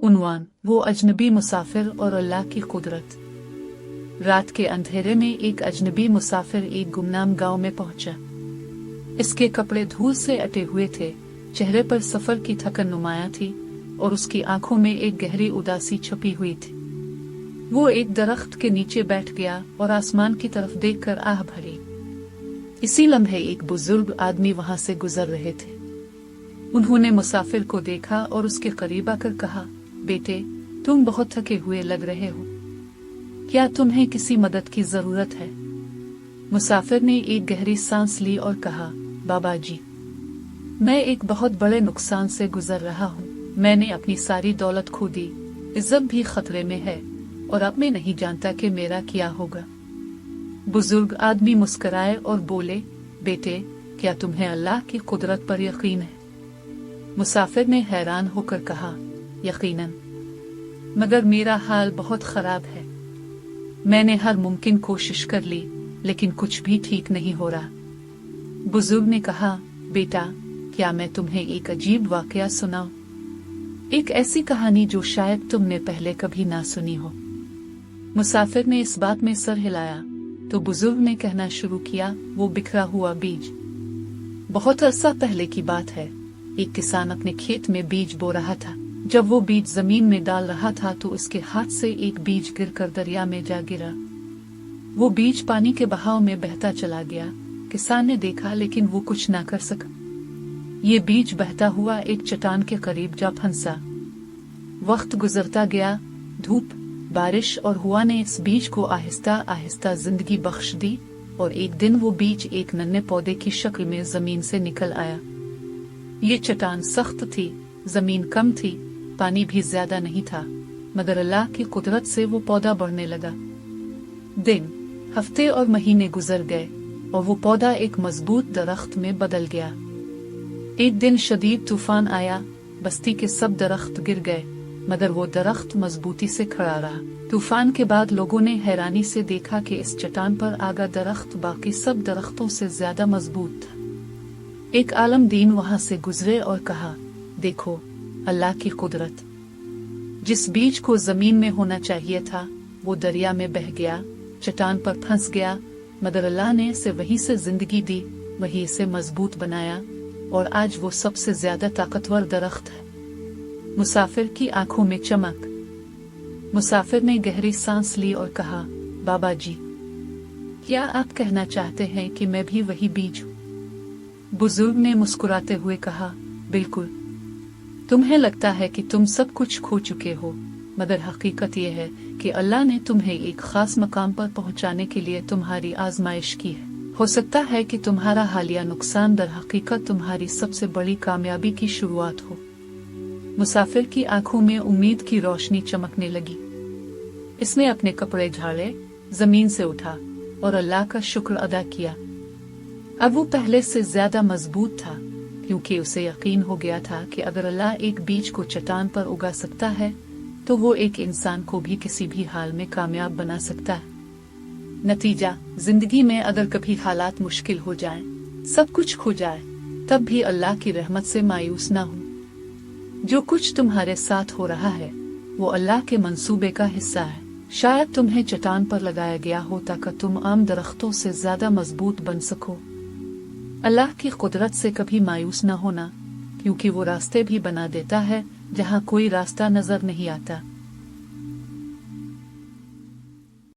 उन्वान, वो अजनबी मुसाफिर और अल्लाह की कुदरत। रात के अंधेरे में एक अजनबी मुसाफिर एक गुमनाम गांव में पहुंचा। इसके कपड़े धूल से अटे हुए थे, चेहरे पर सफर की थकन नुमाया थी और उसकी आंखों में एक गहरी उदासी छुपी हुई थी। वो एक दरख्त के नीचे बैठ गया और आसमान की तरफ देखकर आह भरी। इसी लम्हे एक बुजुर्ग आदमी वहां से गुजर रहे थे। उन्होंने मुसाफिर को देखा और उसके करीब आकर कहा, बेटे, तुम बहुत थके हुए लग रहे हो, क्या तुम्हें किसी मदद की जरूरत है? मुसाफिर ने एक गहरी सांस ली और कहा, बाबा जी, मैं एक बहुत बड़े नुकसान से गुजर रहा हूँ। मैंने अपनी सारी दौलत खो दी, इज्जत भी खतरे में है और अब मैं नहीं जानता कि मेरा क्या होगा। बुजुर्ग आदमी मुस्कुराए और बोले, बेटे, क्या तुम्हें अल्लाह की कुदरत पर यकीन है? मुसाफिर ने हैरान होकर कहा, यकीनन, मगर मेरा हाल बहुत खराब है। मैंने हर मुमकिन कोशिश कर ली, लेकिन कुछ भी ठीक नहीं हो रहा। बुजुर्ग ने कहा, बेटा, क्या मैं तुम्हें एक अजीब वाकया सुनाऊं? एक ऐसी कहानी जो शायद तुमने पहले कभी ना सुनी हो। मुसाफिर ने इस बात में सर हिलाया तो बुजुर्ग ने कहना शुरू किया, वो बिखरा हुआ बीज। बहुत अरसा पहले की बात है। एक किसान अपने खेत में बीज बो रहा था। जब वो बीज जमीन में डाल रहा था तो उसके हाथ से एक बीज गिरकर दरिया में जा गिरा। वो बीज पानी के बहाव में बहता चला गया। किसान ने देखा लेकिन वो कुछ ना कर सका। ये बीज बहता हुआ एक चट्टान के करीब जा फंसा। वक्त गुजरता गया, धूप, बारिश और हवा ने इस बीज को आहिस्ता आहिस्ता जिंदगी बख्श दी और एक दिन वो बीज एक नन्हे पौधे की शक्ल में जमीन से निकल आया। ये चट्टान सख्त थी, जमीन कम थी, पानी भी ज्यादा नहीं था, मगर अल्लाह की कुदरत से वो पौधा बढ़ने लगा। दिन, हफ्ते और महीने गुजर गए और वो पौधा एक मजबूत दरख्त में बदल गया। एक दिन शदीद तूफान आया, बस्ती के सब दरख्त गिर गए, मगर वो दरख्त मजबूती से खड़ा रहा। तूफान के बाद लोगों ने हैरानी से देखा कि इस चट्टान पर आगा दरख्त बाकी सब दरख्तों से ज्यादा मजबूत था। एक आलम दीन वहां से गुजरे और कहा, देखो, अल्लाह की कुदरत। जिस बीज को जमीन में होना चाहिए था वो दरिया में बह गया, चट्टान पर फंस गया, मगर अल्लाह ने इसे वहीं से जिंदगी दी, वहीं इसे मजबूत बनाया और आज वो सबसे ज्यादा ताकतवर दरख्त है। मुसाफिर की आंखों में चमक। मुसाफिर ने गहरी सांस ली और कहा, बाबा जी, क्या आप कहना चाहते हैं कि मैं भी वही बीज हूँ? बुजुर्ग ने मुस्कुराते हुए कहा, बिल्कुल। तुम्हें लगता है कि तुम सब कुछ खो चुके हो, मगर हकीकत यह है कि अल्लाह ने तुम्हें एक खास मकाम पर पहुंचाने के लिए तुम्हारी आजमाइश की है। हो सकता है कि तुम्हारा हालिया नुकसान दर हकीकत तुम्हारी सबसे बड़ी कामयाबी की शुरुआत हो। मुसाफिर की आंखों में उम्मीद की रोशनी चमकने लगी। इसने अपने कपड़े झाड़े, जमीन से उठा और अल्लाह का शुक्र अदा किया। अब वो पहले से ज्यादा मजबूत था, क्योंकि उसे यकीन हो गया था कि अगर अल्लाह एक बीज को चट्टान पर उगा सकता है तो वो एक इंसान को भी किसी भी हाल में कामयाब बना सकता है। नतीजा, जिंदगी में अगर कभी हालात मुश्किल हो जाएं, सब कुछ खो जाए, तब भी अल्लाह की रहमत से मायूस ना हो। जो कुछ तुम्हारे साथ हो रहा है वो अल्लाह के मंसूबे का हिस्सा है। शायद तुम्हें चट्टान पर लगाया गया हो ताकि तुम आम दरख्तों से ज्यादा मजबूत बन सको। अल्लाह की कुदरत से कभी मायूस न होना, क्योंकि वो रास्ते भी बना देता है जहाँ कोई रास्ता नजर नहीं आता।